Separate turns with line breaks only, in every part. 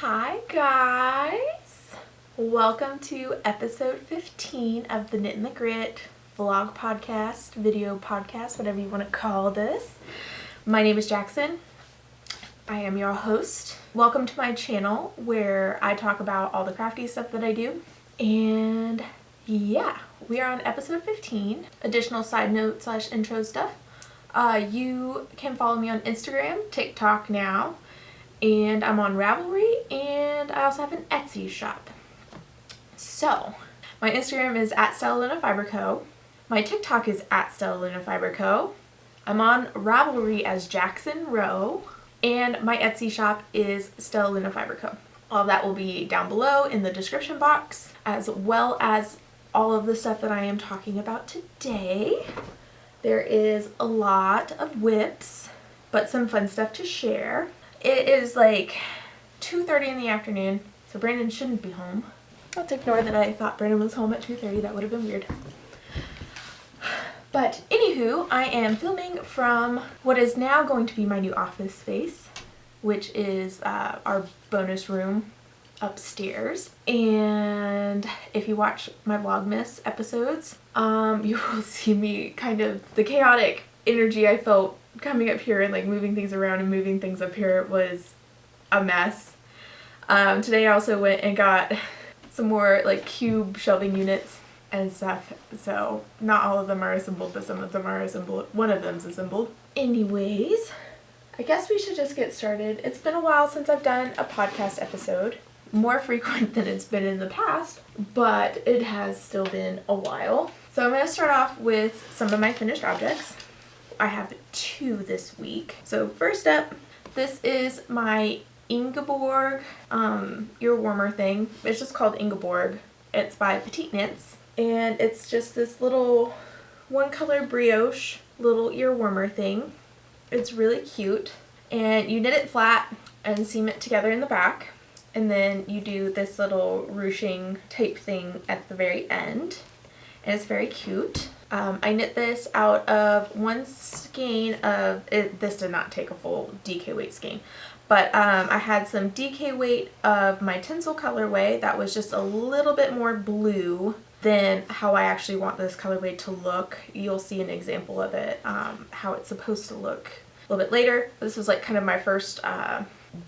Hi guys! Welcome to episode 15 of the Knit and the Grit vlog podcast, video podcast, whatever you want to call this. My name is Jackson. I am your host. Welcome to my channel where I talk about all the crafty stuff that I do. And yeah, we are on episode 15, additional side note / intro stuff. You can follow me on Instagram, TikTok now, and I'm on Ravelry, and I also have an Etsy shop. So, my Instagram is at StellaLuna Fiber Co. My TikTok is at StellaLuna Fiber Co. I'm on Ravelry as Jackson Rowe, and my Etsy shop is StellaLuna Fiber Co. All of that will be down below in the description box, as well as all of the stuff that I am talking about today. There is a lot of whips, but some fun stuff to share. It is like 2:30 in the afternoon, so Brandon shouldn't be home. Let's ignore that I thought Brandon was home at 2:30. That would have been weird. But anywho, I am filming from what is now going to be my new office space, which is our bonus room upstairs. And if you watch my Vlogmas episodes, you will see me kind of the chaotic energy I felt coming up here and like moving things around and moving things up here was a mess. Today I also went and got some more like cube shelving units and stuff, so not all of them are assembled, but some of them are assembled. One of them's assembled. Anyways, I guess we should just get started. It's been a while since I've done a podcast episode, more frequent than it's been in the past, but it has still been a while. So I'm going to start off with some of my finished objects. I have 2 this week. So first up, this is my Ingeborg ear warmer thing. It's just called Ingeborg. It's by PetiteKnits, and it's just this little one color brioche little ear warmer thing. It's really cute, and you knit it flat and seam it together in the back, and then you do this little ruching type thing at the very end, and it's very cute. I knit this out of one skein of it. This did not take a full DK weight skein, but I had some DK weight of my Tinsel colorway that was just a little bit more blue than how I actually want this colorway to look. You'll see an example of it, how it's supposed to look a little bit later. This was like kind of my first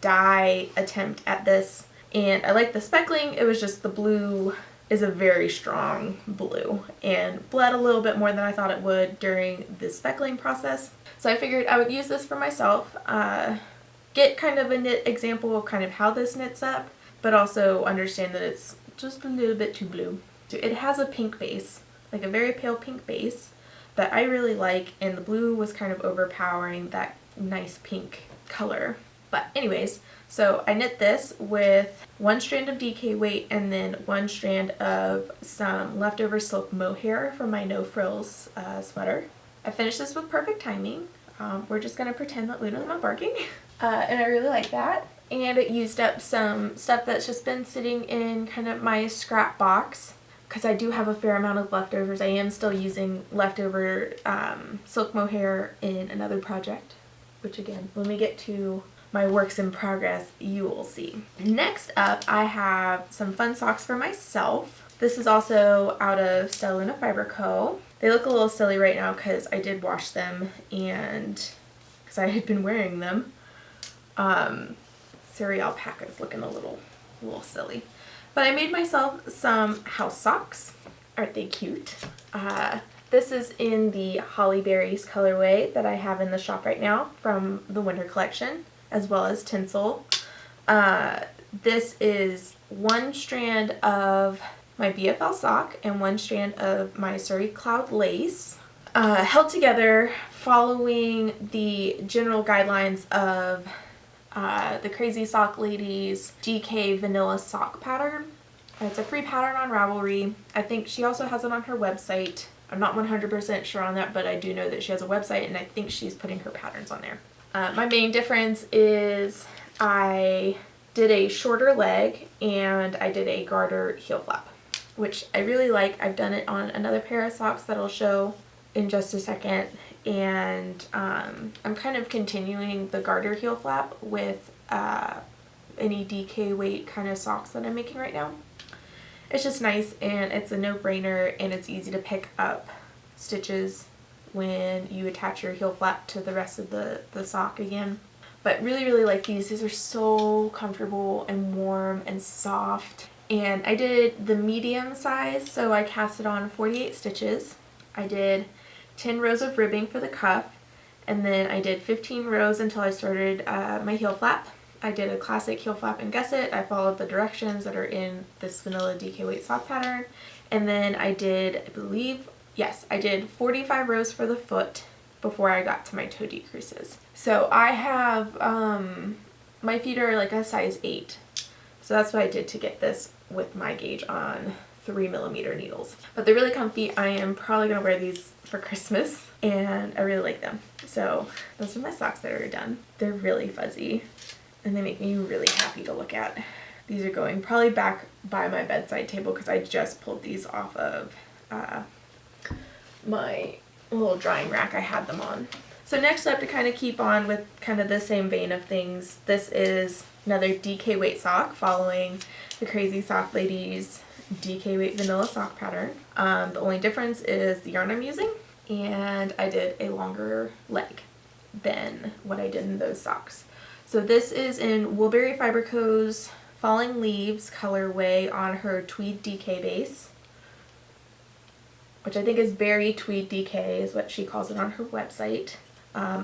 dye attempt at this, and I like the speckling. It was just the blue is a very strong blue and bled a little bit more than I thought it would during the speckling process. So I figured I would use this for myself, get kind of a knit example of kind of how this knits up, but also understand that it's just a little bit too blue. So it has a pink base, like a very pale pink base that I really like, and the blue was kind of overpowering that nice pink color. But anyways, so I knit this with 1 strand of DK weight and then 1 strand of some leftover silk mohair from my no frills sweater. I finished this with perfect timing. We're just going to pretend that Luna's not barking. And I really like that. And it used up some stuff that's just been sitting in kind of my scrap box, because I do have a fair amount of leftovers. I am still using leftover silk mohair in another project, which again, when we get to my works in progress, you will see. Next up, I have some fun socks for myself. This is also out of StellaLuna Fiber Co. They look a little silly right now because I did wash them and because I had been wearing them. Suri alpaca is looking a little silly. But I made myself some house socks. Aren't they cute? This is in the Holly Berries colorway that I have in the shop right now from the winter collection, as well as Tinsel. This is 1 strand of my BFL sock and 1 strand of my Suri Cloud lace, held together following the general guidelines of the Crazy Sock Ladies DK vanilla sock pattern. It's a free pattern on Ravelry. I think she also has it on her website. I'm not 100% sure on that, but I do know that she has a website, and I think she's putting her patterns on there. My main difference is I did a shorter leg and I did a garter heel flap, which I really like. I've done it on another pair of socks that I'll show in just a second, and I'm kind of continuing the garter heel flap with any DK weight kind of socks that I'm making right now. It's just nice, and it's a no-brainer, and it's easy to pick up stitches when you attach your heel flap to the rest of the sock again. But really like these. These are so comfortable and warm and soft. And I did the medium size, so I casted on 48 stitches. I did 10 rows of ribbing for the cuff, and then I did 15 rows until I started my heel flap. I did a classic heel flap and gusset. I followed the directions that are in this vanilla DK weight sock pattern. And then I did, I believe, yes, I did 45 rows for the foot before I got to my toe decreases. So I have, my feet are like a size 8. So that's what I did to get this with my gauge on 3mm needles. But they're really comfy. I am probably going to wear these for Christmas, and I really like them. So those are my socks that are done. They're really fuzzy, and they make me really happy to look at. These are going probably back by my bedside table because I just pulled these off of my little drying rack I had them on. So next up, to kind of keep on with kind of the same vein of things, this is another DK weight sock following the Crazy Sock Ladies DK weight vanilla sock pattern. The only difference is the yarn I'm using, and I did a longer leg than what I did in those socks. So this is in Woolberry Fiber Co.'s Falling Leaves colorway on her Tweed DK base, which I think is Berry Tweed DK is what she calls it on her website.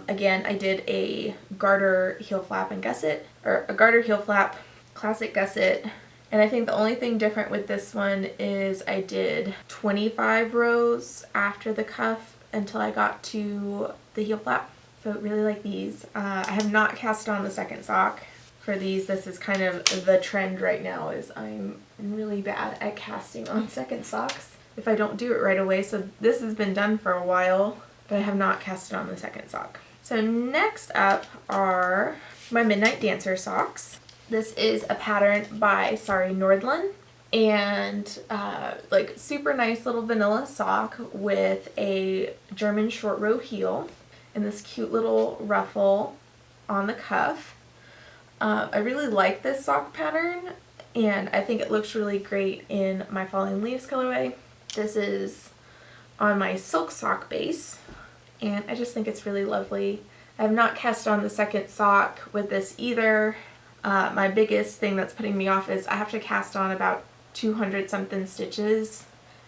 Again, I did a garter heel flap and gusset, or a garter heel flap, classic gusset, and I think the only thing different with this one is I did 25 rows after the cuff until I got to the heel flap. So really like these. I have not cast on the second sock for these. This is kind of the trend right now, is I'm really bad at casting on second socks if I don't do it right away. So this has been done for a while, but I have not casted on the second sock. So next up are my Midnight Dancer socks. This is a pattern by Sari Nordlund, and like super nice little vanilla sock with a German short row heel and this cute little ruffle on the cuff. I really like this sock pattern, and I think it looks really great in my Falling Leaves colorway. This is on my silk sock base, and I just think it's really lovely. I have not cast on the second sock with this either. My biggest thing that's putting me off is I have to cast on about 200 something stitches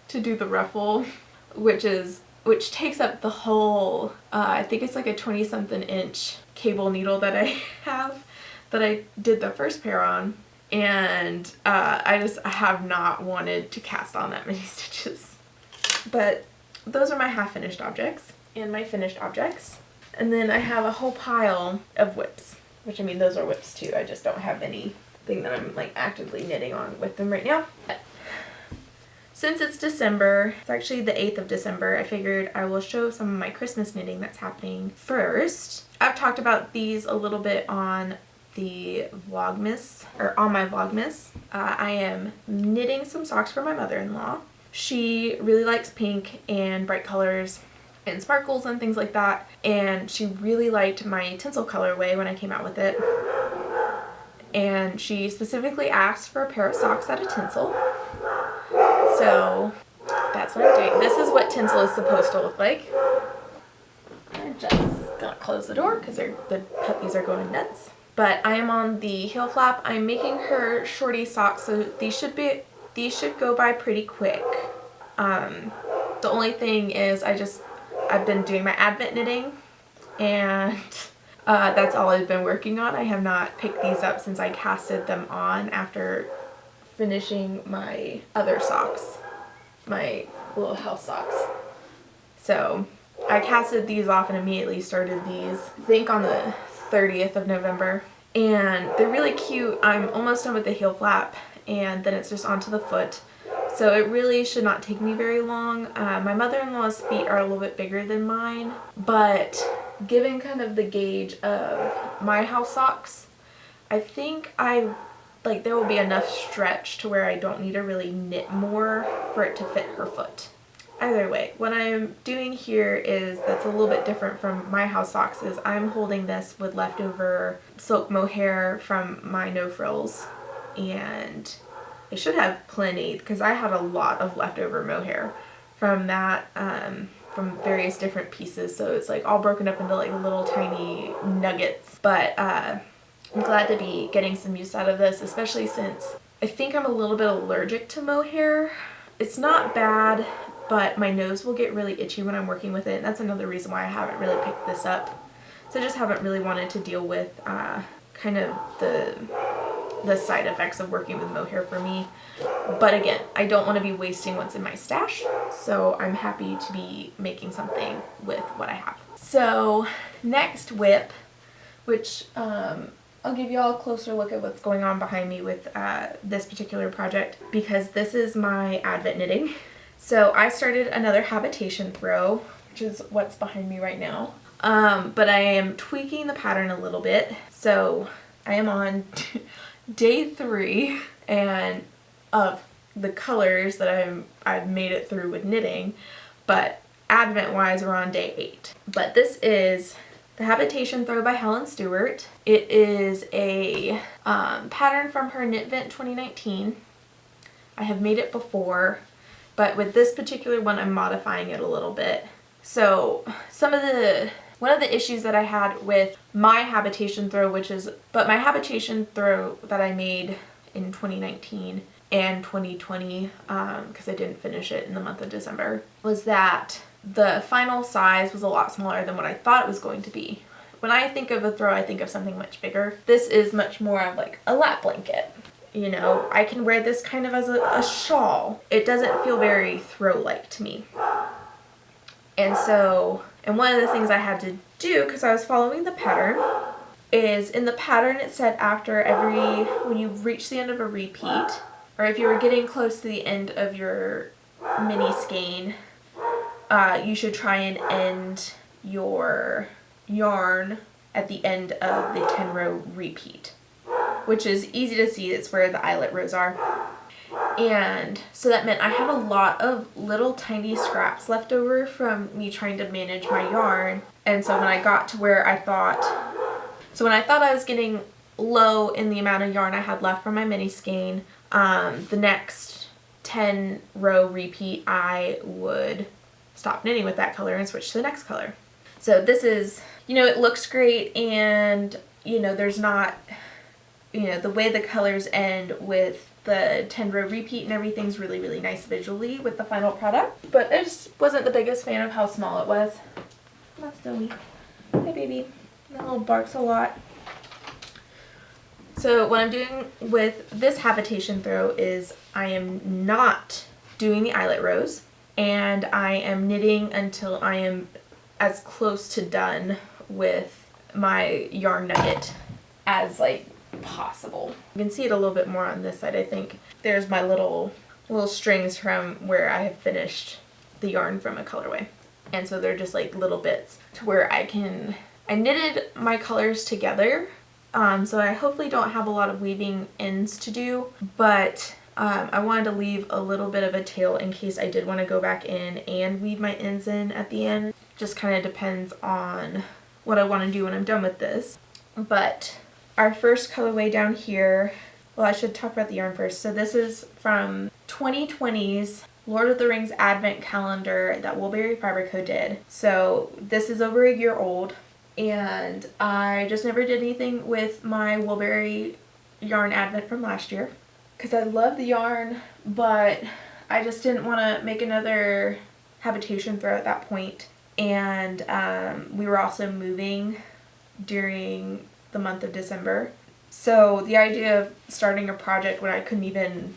to do the ruffle, which takes up the whole, I think it's like a 20 something inch cable needle that I have that I did the first pair on, and I have not wanted to cast on that many stitches. But those are my half finished objects and my finished objects. And then I have a whole pile of whips, which, I mean, those are whips too. I just don't have anything that I'm like actively knitting on with them right now. Since it's December, it's actually the 8th of December, I figured I will show some of my Christmas knitting that's happening first. I've talked about these a little bit on the Vlogmas, or on my Vlogmas. I am knitting some socks for my mother-in-law. She really likes pink and bright colors and sparkles and things like that, and she really liked my Tinsel colorway when I came out with it, and she specifically asked for a pair of socks out of Tinsel. So that's what I'm doing. This is what Tinsel is supposed to look like. I'm just gonna close the door because the puppies are going nuts. But I am on the heel flap. I'm making her shorty socks, so these should go by pretty quick. The only thing is I've been doing my Advent knitting, and that's all I've been working on. I have not picked these up since I casted them on after finishing my other socks, my little house socks. So I casted these off and immediately started these, I think on the 30th of November, and they're really cute. I'm almost done with the heel flap, and then it's just onto the foot. So it really should not take me very long. My mother-in-law's feet are a little bit bigger than mine, but given kind of the gauge of my house socks, I think there will be enough stretch to where I don't need to really knit more for it to fit her foot. either way, what I'm doing here is that's a little bit different from my house socks is I'm holding this with leftover silk mohair from my no frills, and I should have plenty because I had a lot of leftover mohair from that, from various different pieces, so it's like all broken up into like little tiny nuggets. But I'm glad to be getting some use out of this, especially since I think I'm a little bit allergic to mohair. It's not bad, but my nose will get really itchy when I'm working with it, and that's another reason why I haven't really picked this up. So I just haven't really wanted to deal with kind of the side effects of working with mohair for me. But again, I don't want to be wasting what's in my stash, so I'm happy to be making something with what I have. So next whip, which I'll give you all a closer look at what's going on behind me with this particular project, because this is my Advent knitting. So I started another Habitation throw, which is what's behind me right now. But I am tweaking the pattern a little bit. So I am on day 3 and of the colors that I've made it through with knitting, but Advent wise we're on day 8. But this is the Habitation throw by Helen Stewart. It is a pattern from her Knitvent 2019. I have made it before, but with this particular one I'm modifying it a little bit. So one of the issues that I had with my Habitation throw, my Habitation throw that I made in 2019 and 2020, because I didn't finish it in the month of December, was that the final size was a lot smaller than what I thought it was going to be. When I think of a throw, I think of something much bigger. This is much more of like a lap blanket. You know, I can wear this kind of as a shawl. It doesn't feel very throw-like to me. And one of the things I had to do, because I was following the pattern, is in the pattern it said when you reach the end of a repeat, or if you were getting close to the end of your mini skein, you should try and end your yarn at the end of the 10-row repeat, which is easy to see. It's where the eyelet rows are. And so that meant I had a lot of little tiny scraps left over from me trying to manage my yarn. And so when I got to where I thought I was getting low in the amount of yarn I had left from my mini skein, the next 10-row repeat I would stop knitting with that color and switch to the next color. So this is, it looks great, and there's not, the way the colors end with the 10-row repeat and everything's really, really nice visually with the final product. But I just wasn't the biggest fan of how small it was. That's Zoe. Hi, baby. That little barks a lot. So what I'm doing with this Habitation throw is I am not doing the eyelet rows, and I am knitting until I am as close to done with my yarn nugget as possible. You can see it a little bit more on this side, I think. There's my little strings from where I have finished the yarn from a colorway. And so they're just like little bits to where I knitted my colors together. So I hopefully don't have a lot of weaving ends to do, but I wanted to leave a little bit of a tail in case I did want to go back in and weave my ends in at the end. Just kind of depends on what I want to do when I'm done with this. But our first colorway down here, well, I should talk about the yarn first. So this is from 2020's Lord of the Rings Advent Calendar that Woolberry Fiber Co. did. So this is over a year old, and I just never did anything with my Woolberry yarn Advent from last year because I love the yarn, but I just didn't want to make another Habitation throw at that point. And we were also moving during the month of December. So the idea of starting a project when I couldn't even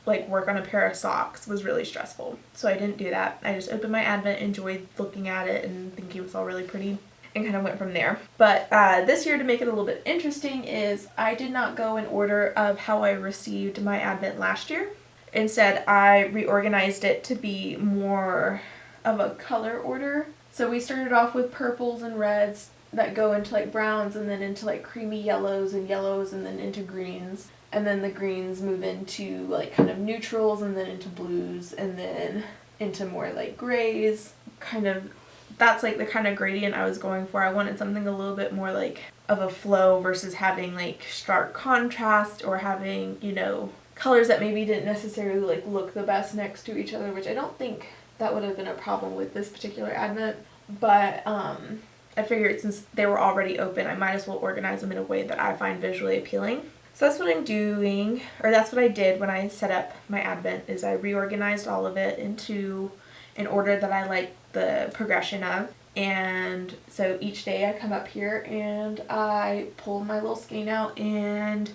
work on a pair of socks was really stressful. So I didn't do that. I just opened my Advent, enjoyed looking at it and thinking it was all really pretty, and kind of went from there. But this year, to make it a little bit interesting, is I did not go in order of how I received my Advent last year. Instead, I reorganized it to be more of a color order. So we started off with purples and reds that go into browns, and then into creamy yellows, and then into greens, and then the greens move into kind of neutrals, and then into blues, and then into more like grays, kind of. That's like the kind of gradient I was going for. I wanted something a little bit more like of a flow versus having like stark contrast or having, you know, colors that maybe didn't necessarily like look the best next to each other, which I don't think that would have been a problem with this particular advent. But I figured since they were already open, I might as well organize them in a way that I find visually appealing. So that's what I'm doing, or that's what I did when I set up my advent, is I reorganized all of it into an order that I like the progression of. And so each day I come up here and I pull my little skein out and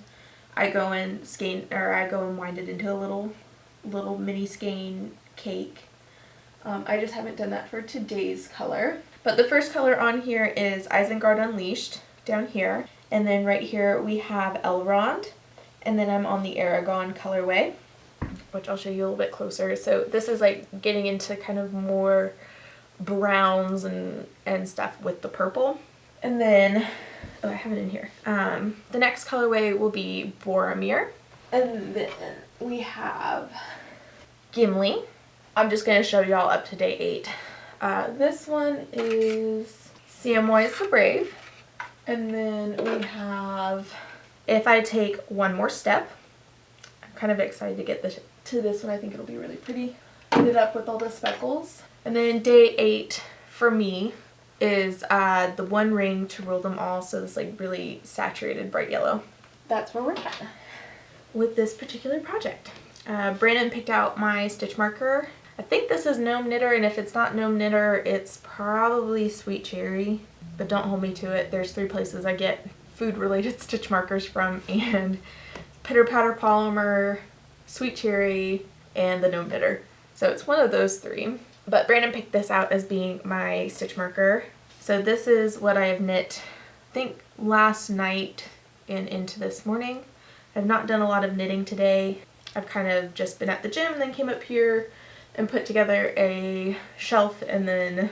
I go and skein, or I go and wind it into a little mini skein cake. I just haven't done that for today's color. But the first color on here is Isengard Unleashed down here. And then right here we have Elrond. And then I'm on the Aragon colorway, which I'll show you a little bit closer. So this is like getting into kind of more browns and stuff with the purple. And then, oh, I have it in here. The next colorway will be Boromir. And then we have Gimli. I'm just going to show y'all up to day 8. This one is Samwise the Brave. And then we have If I Take One More Step. I'm kind of excited to get to this one. I think it'll be really pretty. Ended up with all the speckles. And then day 8 for me is the One Ring to Rule Them All. So this like really saturated bright yellow. That's where we're at with this particular project. Brandon picked out my stitch marker. I think this is Gnome Knitter, and if it's not Gnome Knitter, it's probably Sweet Cherry, but don't hold me to it. There's 3 places I get food related stitch markers from, and Pitter Patter Polymer, Sweet Cherry, and the Gnome Knitter. So it's one of those 3. But Brandon picked this out as being my stitch marker. So this is what I have knit, I think last night and into this morning. I've not done a lot of knitting today. I've kind of just been at the gym and then came up here and put together a shelf and then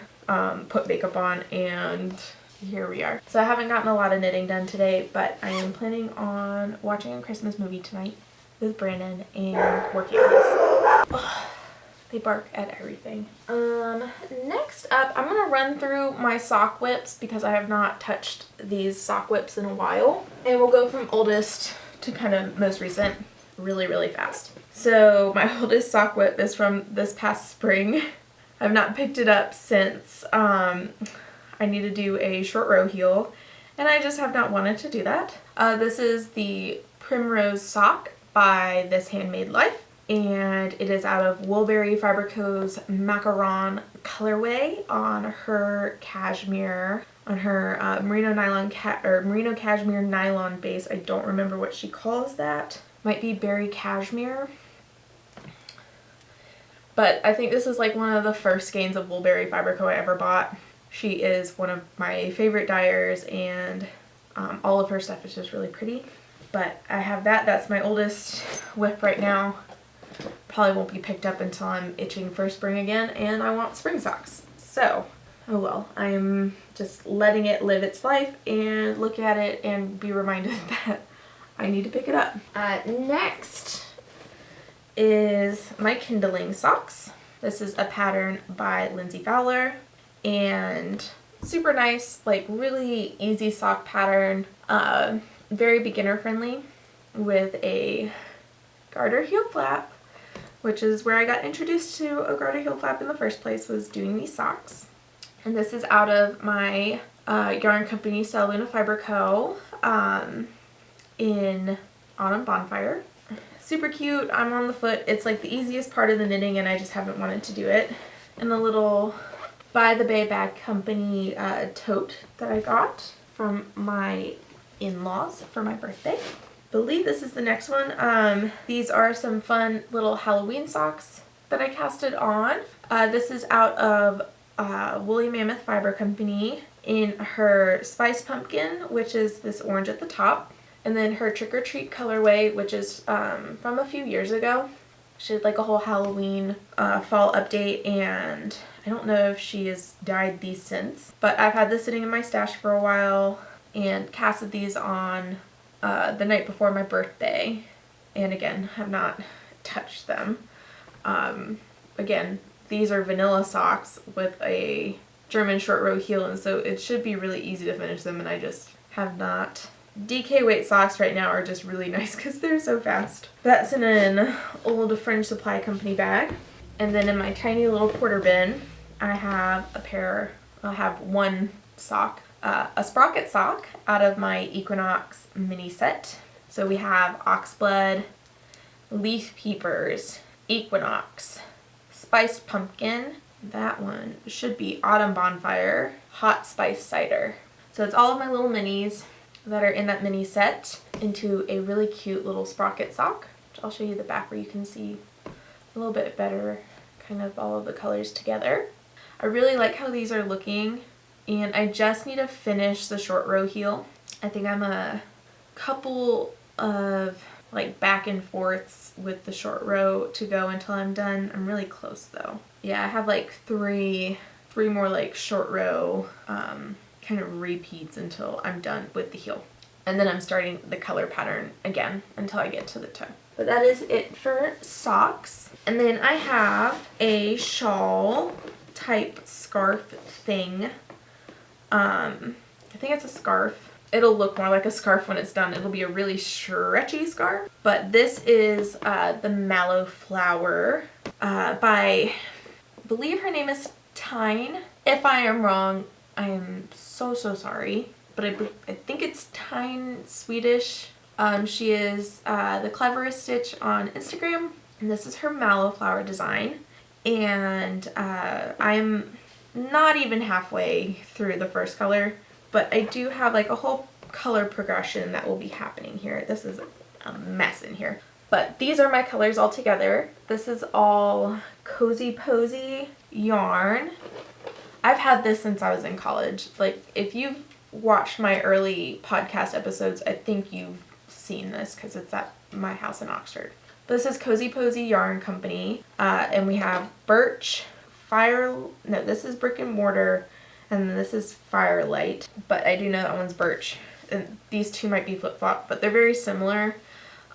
put makeup on, and here we are. So I haven't gotten a lot of knitting done today, but I am planning on watching a Christmas movie tonight with Brandon and working on this. They bark at everything. Next up, I'm gonna run through my sock whips because I have not touched these sock whips in a while. And we'll go from oldest to kind of most recent really fast. So my oldest sock whip is from this past spring. I've not picked it up since I need to do a short row heel, and I just have not wanted to do that. This is the Primrose sock by This Handmade Life, and it is out of Woolberry Fiber Co.'s Macaron colorway on her cashmere, on her merino cashmere nylon base. I don't remember what she calls that. Might be berry cashmere. But I think this is like one of the first skeins of Woolberry Fiber Co. I ever bought. She is one of my favorite dyers, and all of her stuff is just really pretty. But I have that. That's my oldest whip right now. Probably won't be picked up until I'm itching for spring again and I want spring socks. So, oh well. I'm just letting it live its life and look at it and be reminded that I need to pick it up. Next is my Kindling Socks. This is a pattern by Lindsay Fowler, and super nice, like really easy sock pattern, very beginner friendly, with a garter heel flap, which is where I got introduced to a garter heel flap in the first place, was doing these socks. And this is out of my yarn company, StellaLuna Fiber Co. In Autumn Bonfire. Super cute. I'm on the foot. It's like the easiest part of the knitting, and I just haven't wanted to do it. And the little By the Bay Bag Company tote that I got from my in-laws for my birthday. I believe this is the next one. These are some fun little Halloween socks that I casted on. This is out of Woolly Mammoth Fiber Company in her Spice Pumpkin, which is this orange at the top. And then her Trick or Treat colorway, which is from a few years ago. She did like a whole Halloween fall update, and I don't know if she has dyed these since. But I've had this sitting in my stash for a while and casted these on the night before my birthday. And again, have not touched them. Again, these are vanilla socks with a German short row heel, and so it should be really easy to finish them, and I just have not. DK weight socks right now are just really nice because they're so fast. That's in an old Fringe Supply Company bag. And then in my tiny little quarter bin, I have one sock, a sprocket sock out of my Equinox mini set. So we have Oxblood, Leaf Peepers, Equinox, Spiced Pumpkin, that one should be Autumn Bonfire, Hot Spice Cider. So it's all of my little minis that are in that mini set into a really cute little sprocket sock. Which I'll show you the back where you can see a little bit better kind of all of the colors together. I really like how these are looking, and I just need to finish the short row heel. I think I'm a couple of like back and forths with the short row to go until I'm done. I'm really close though. Yeah, I have like three more like short row kind of repeats until I'm done with the heel. And then I'm starting the color pattern again until I get to the toe. But that is it for socks. And then I have a shawl type scarf thing. I think it's a scarf. It'll look more like a scarf when it's done. It'll be a really stretchy scarf. But this is the Mallow Flower by, I believe her name is Tyne. If I am wrong, I am so sorry. But I think it's Tyne Swedish. She is the Cleverest Stitch on Instagram. And this is her Mallow Flower design. And I'm not even halfway through the first color. But I do have like a whole color progression that will be happening here. This is a mess in here. But these are my colors all together. This is all Cozy Posy yarn. I've had this since I was in college. Like, if you've watched my early podcast episodes, I think you've seen this because it's at my house in Oxford. This is Cozy Posy Yarn Company. And we have Birch, this is Brick and Mortar. And then this is Firelight, but I do know that one's Birch. And these two might be flip-flop, but they're very similar.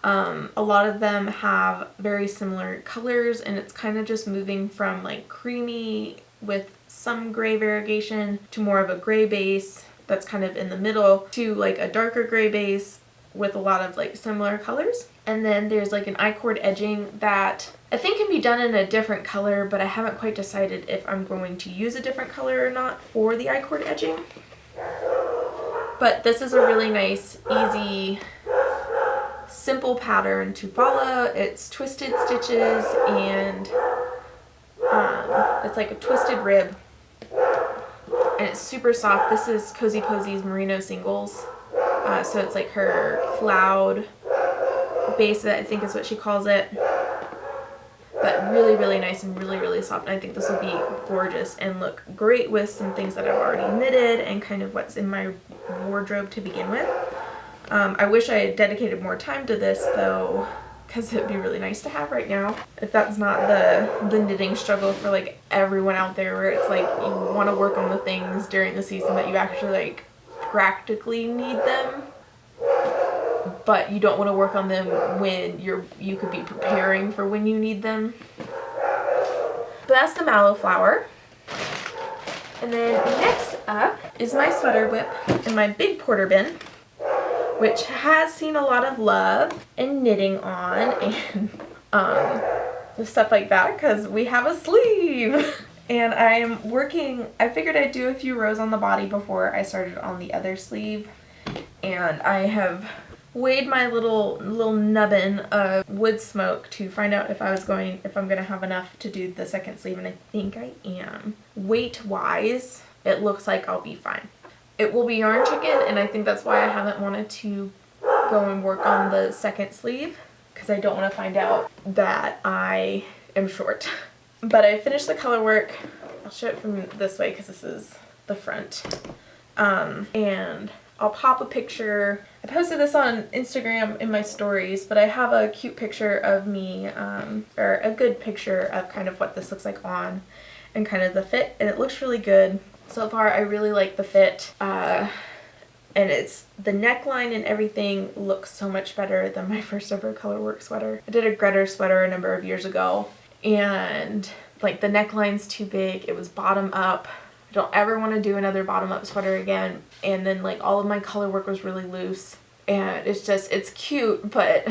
A lot of them have very similar colors, and it's kind of just moving from like creamy with some gray variegation to more of a gray base that's kind of in the middle to like a darker gray base with a lot of like similar colors. And then there's like an I-cord edging that I think can be done in a different color, but I haven't quite decided if I'm going to use a different color or not for the I-cord edging. But this is a really nice, easy, simple pattern to follow. It's twisted stitches and it's like a twisted rib. And it's super soft. This is Cozy Posy's Merino Singles. So it's like her cloud base, I think is what she calls it. But really nice and really soft. And I think this will be gorgeous and look great with some things that I've already knitted and kind of what's in my wardrobe to begin with. I wish I had dedicated more time to this though, because it'd be really nice to have right now. If that's not the knitting struggle for like everyone out there, where it's like you want to work on the things during the season that you actually like practically need them, but you don't want to work on them when you could be preparing for when you need them. But that's the Mallow Flower. And then next up is my sweater whip in my big porter bin, which has seen a lot of love and knitting on and stuff like that because we have a sleeve. And I figured I'd do a few rows on the body before I started on the other sleeve. And I have weighed my little nubbin of wood smoke to find out if I'm gonna have enough to do the second sleeve, and I think I am. Weight wise, it looks like I'll be fine. It will be yarn chicken, and I think that's why I haven't wanted to go and work on the second sleeve, because I don't want to find out that I am short. But I finished the color work. I'll show it from this way because this is the front. And I'll pop a picture. I posted this on Instagram in my stories, but I have a cute picture of me, or a good picture of kind of what this looks like on and kind of the fit, and it looks really good. So far, I really like the fit, and it's the neckline and everything looks so much better than my first ever colorwork sweater. I did a Gretter sweater a number of years ago, and like the neckline's too big. It was bottom up. I don't ever want to do another bottom up sweater again. And then like all of my color work was really loose, and it's cute, but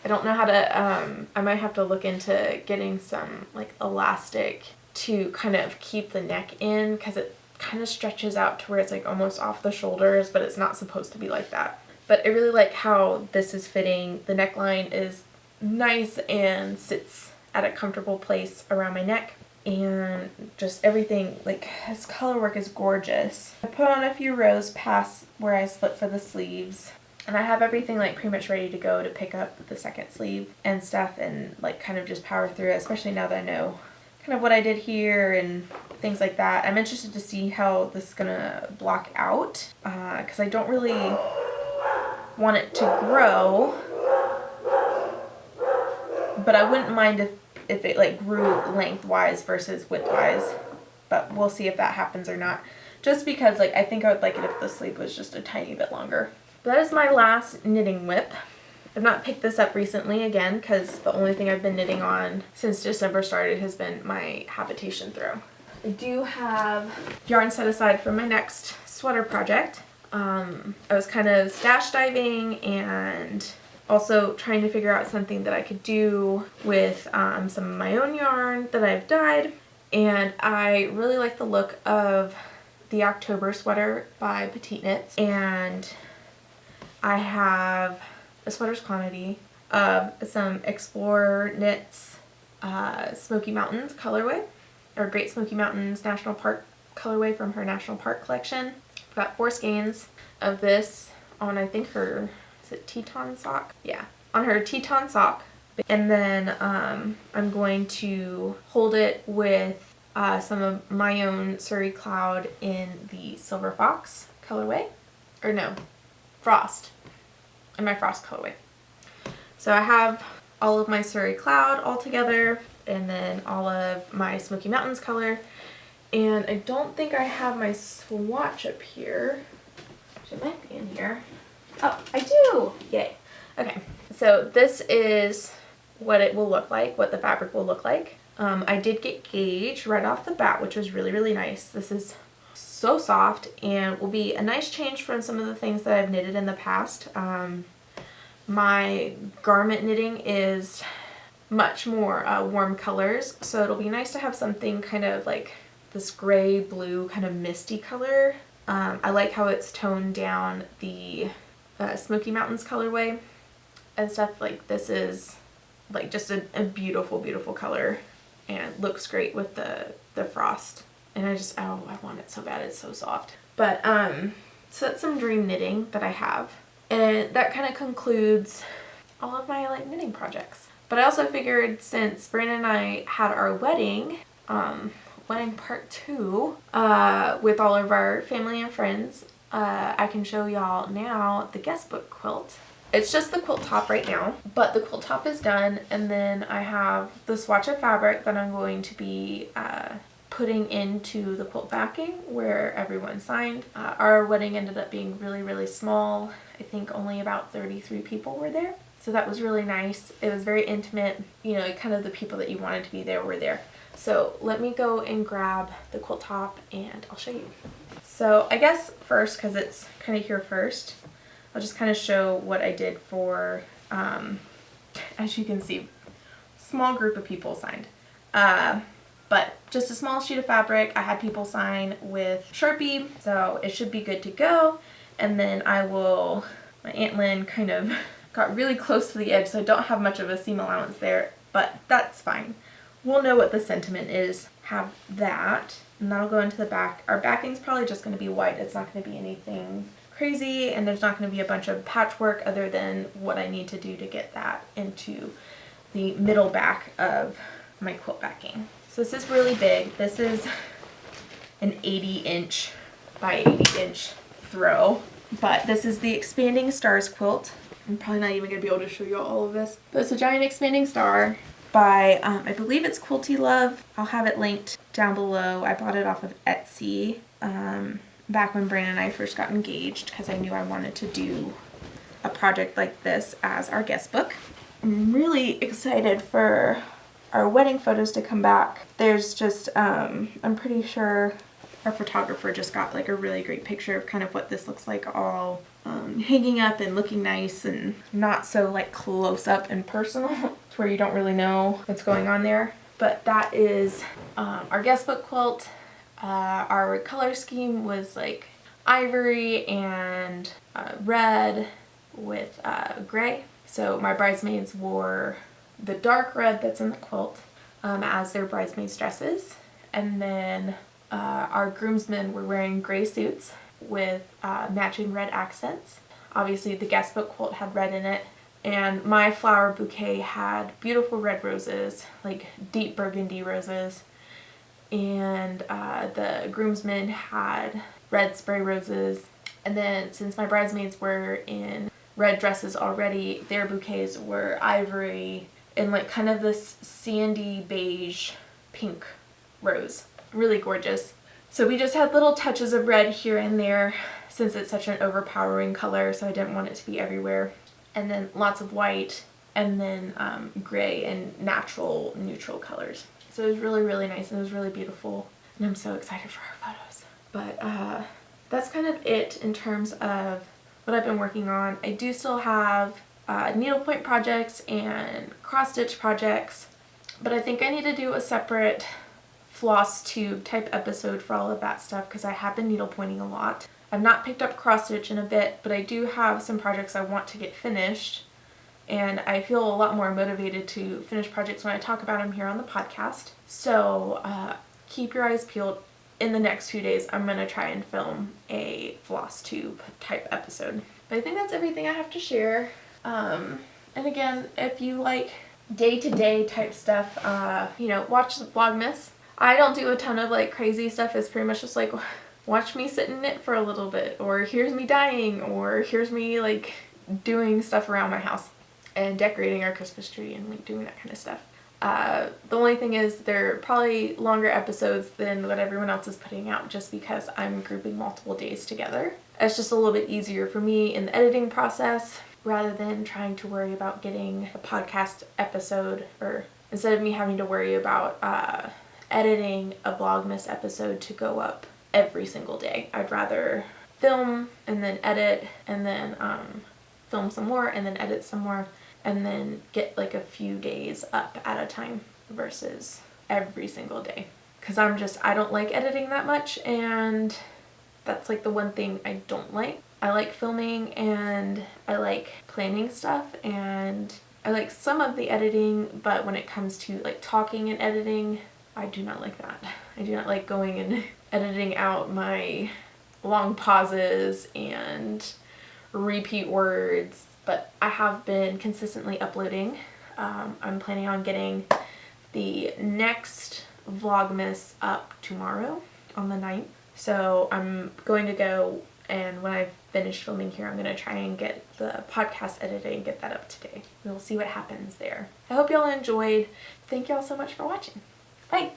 I don't know how to, I might have to look into getting some like elastic to kind of keep the neck in, because it kind of stretches out to where it's like almost off the shoulders, but it's not supposed to be like that. But I really like how this is fitting. The neckline is nice and sits at a comfortable place around my neck, and just everything, like his color work is gorgeous. I put on a few rows past where I split for the sleeves, and I have everything like pretty much ready to go to pick up the second sleeve and stuff, and like kind of just power through it, especially now that I know kind of what I did here and things like that. I'm interested to see how this is gonna block out, because I don't really want it to grow, but I wouldn't mind if it like grew lengthwise versus widthwise, but we'll see if that happens or not, just because like I think I would like it if the sleeve was just a tiny bit longer. But that is my last knitting WIP. I've not picked this up recently again, because the only thing I've been knitting on since December started has been my Habitation throw. I do have yarn set aside for my next sweater project. I was kind of stash diving and also trying to figure out something that I could do with some of my own yarn that I've dyed, and I really like the look of the October sweater by PetiteKnits, and I have a sweater's quantity of some Explorer Knits Smoky Mountains colorway, or Great Smoky Mountains National Park colorway from her National Park collection. I've got 4 skeins of this on, I think her, is it Teton sock? Yeah, on her Teton sock. And then I'm going to hold it with some of my own Suri Cloud in the Silver Fox colorway. Or no, Frost. In my Frost colorway. So I have all of my Suri Cloud all together, and then all of my Smoky Mountains color. And I don't think I have my swatch up here. It might be in here. Oh, I do! Yay. Okay, so this is what it will look like, what the fabric will look like. I did get gauge right off the bat, which was really, really nice. This is so soft and will be a nice change from some of the things that I've knitted in the past. My garment knitting is much more warm colors, so it'll be nice to have something kind of like this gray blue kind of misty color. I like how it's toned down the Smoky Mountains colorway and stuff. Like this is like just a beautiful, beautiful color, and looks great with the frost. And I just, oh, I want it so bad, it's so soft. But so that's some dream knitting that I have, and that kind of concludes all of my like knitting projects. But I also figured, since Brandon and I had our wedding, wedding part 2, with all of our family and friends, I can show y'all now the Guestbook Quilt. It's just the quilt top right now, but the quilt top is done, and then I have the swatch of fabric that I'm going to be putting into the quilt backing where everyone signed. Our wedding ended up being really, really small. I think only about 33 people were there. So that was really nice. It was very intimate. You know, kind of the people that you wanted to be there were there. So let me go and grab the quilt top and I'll show you. So I guess first, because it's kind of here first, I'll just kind of show what I did for, as you can see, small group of people signed. But just a small sheet of fabric. I had people sign with Sharpie, so it should be good to go. And then I will, my Aunt Lynn kind of got really close to the edge, so I don't have much of a seam allowance there, but that's fine. We'll know what the sentiment is, have that, and that'll go into the back. Our backing's probably just going to be white. It's not going to be anything crazy, and there's not going to be a bunch of patchwork other than what I need to do to get that into the middle back of my quilt backing. So this is really big. This is an 80-inch by 80-inch throw, but this is the Expanding Stars quilt. I'm probably not even going to be able to show you all of this, but it's a giant expanding star by, I believe it's Quilty Love. I'll have it linked down below. I bought it off of Etsy back when Brandon and I first got engaged, because I knew I wanted to do a project like this as our guest book. I'm really excited for our wedding photos to come back. There's just, I'm pretty sure our photographer just got like a really great picture of kind of what this looks like all hanging up and looking nice and not so like close up and personal to where you don't really know what's going on there. But that is our guestbook quilt. Our color scheme was like ivory and red with gray. So my bridesmaids wore the dark red that's in the quilt as their bridesmaids dresses, and then our groomsmen were wearing gray suits with matching red accents. Obviously the guestbook quilt had red in it, and my flower bouquet had beautiful red roses, like deep burgundy roses, and the groomsmen had red spray roses. And then since my bridesmaids were in red dresses already, their bouquets were ivory and like kind of this sandy beige pink rose. Really gorgeous. So we just had little touches of red here and there since it's such an overpowering color, so I didn't want it to be everywhere. And then lots of white, and then gray and natural neutral colors. So it was really, really nice, and it was really beautiful, and I'm so excited for our photos. But that's kind of it in terms of what I've been working on. I do still have needlepoint projects and cross-stitch projects, but I think I need to do a separate floss tube type episode for all of that stuff because I have been needlepointing a lot. I've not picked up cross-stitch in a bit, but I do have some projects I want to get finished, and I feel a lot more motivated to finish projects when I talk about them here on the podcast. So keep your eyes peeled. In the next few days, I'm going to try and film a floss tube type episode. But I think that's everything I have to share. And again, if you like day-to-day type stuff, you know, watch Vlogmas. I don't do a ton of like crazy stuff. It's pretty much just like watch me sit and knit for a little bit, or here's me dyeing, or here's me like doing stuff around my house and decorating our Christmas tree and like doing that kind of stuff. The only thing is they're probably longer episodes than what everyone else is putting out just because I'm grouping multiple days together. It's just a little bit easier for me in the editing process rather than trying to worry about getting a podcast episode, or instead of me having to worry about editing a Vlogmas episode to go up every single day. I'd rather film and then edit and then film some more and then edit some more and then get like a few days up at a time versus every single day. Because I don't like editing that much, and that's like the one thing I don't like. I like filming and I like planning stuff and I like some of the editing, but when it comes to like talking and editing, I do not like that. I do not like going and editing out my long pauses and repeat words, but I have been consistently uploading. I'm planning on getting the next Vlogmas up tomorrow on the 9th. So I'm going to go, and when I've finished filming here, I'm going to try and get the podcast edited and get that up today. We'll see what happens there. I hope y'all enjoyed. Thank y'all so much for watching. Bye!